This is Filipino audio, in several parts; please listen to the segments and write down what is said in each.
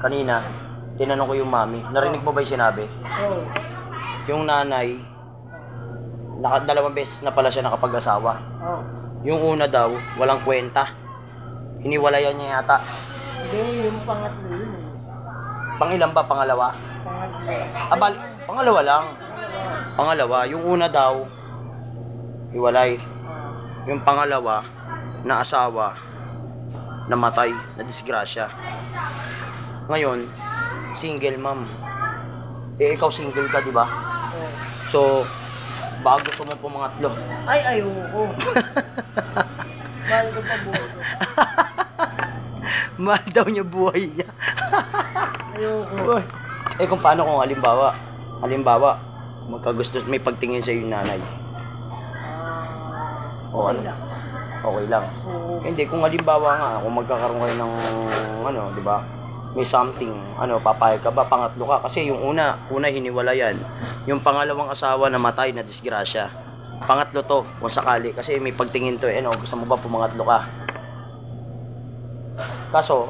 kanina, tinanong ko yung mami. Narinig mo ba yung sinabi? Oo. Yung nanay, dalawang beses na pala siya nakapag-asawa. Oo. Yung una daw, walang kwenta. Hiniwalayan niya yata. Hindi, yung pangatlo yun eh. Pangilan ba? Pangalawa? Pangatlo. Pangalawa lang. Pangalawa. Yung una daw, hiwalay. Yung pangalawa, na asawa, namatay, na disgrasya. Ngayon, single ma'am. Eh, ikaw single ka, di ba? Oo. So, baka gusto mo pumangatlo. Ay, ayoko. Mahal ko pa buhay ko. Mahal daw niya buhay niya. Ayoko. Eh, kung paano kung halimbawa, magkagusto, may pagtingin sa yung nanay. O, Okay ano? lang. Okay lang. Oo. Hindi, kung halimbawa nga, kung magkakaroon kayo ng, ano, di ba? May something, ano, papayag ka ba? Pangatlo ka. Kasi yung una hiniwalayan. Yung pangalawang asawa namatay, na disgrasya. Pangatlo to, kung sakali. Kasi may pagtingin to, ano, gusto mo ba pumangatlo ka? Kaso,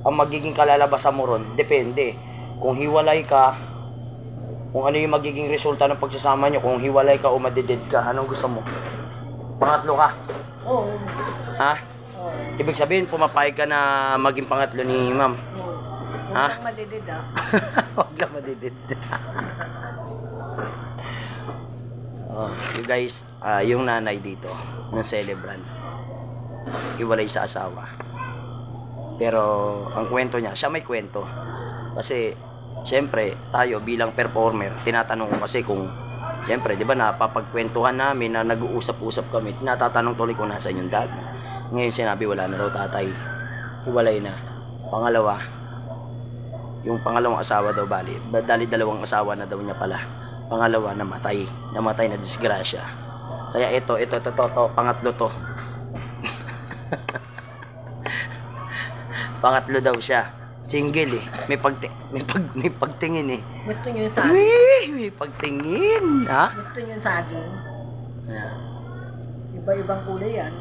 ang magiging kalalabasan mo ron, depende. Kung hiwalay ka, kung ano yung magiging resulta ng pagsasama nyo, kung hiwalay ka o madeded ka, anong gusto mo? Pangatlo ka? Oo. Ha? Oo. Ibig sabihin, pumapayag ka na maging pangatlo ni ma'am. Oo. Ha? Huwag kang madidid ah. Huwag lang madidid. Oh, you guys, yung nanay dito, ng celebrant, hiwalay sa asawa. Pero, ang kwento niya, siya may kwento. Kasi, siyempre, tayo bilang performer, tinatanong ko kasi kung, siyempre, di ba, napapagkwentuhan namin na nag-uusap-usap kami, tinatatanong tuloy kung nasa yung dad. Ngayon sinabi, wala na raw tatay. Hiwalay na. Pangalawa, yung pangalawang asawa daw bali, dalawang asawa na daw niya pala. Pangalawa, namatay na disgrasya. Kaya ito, pangatlo to. Pangatlo daw siya. Single eh. May pagtingin eh. Gusto nyo yung saging? May pagtingin, ha? Gusto nyo yung saging? Yeah. Iba-ibang kulay yan.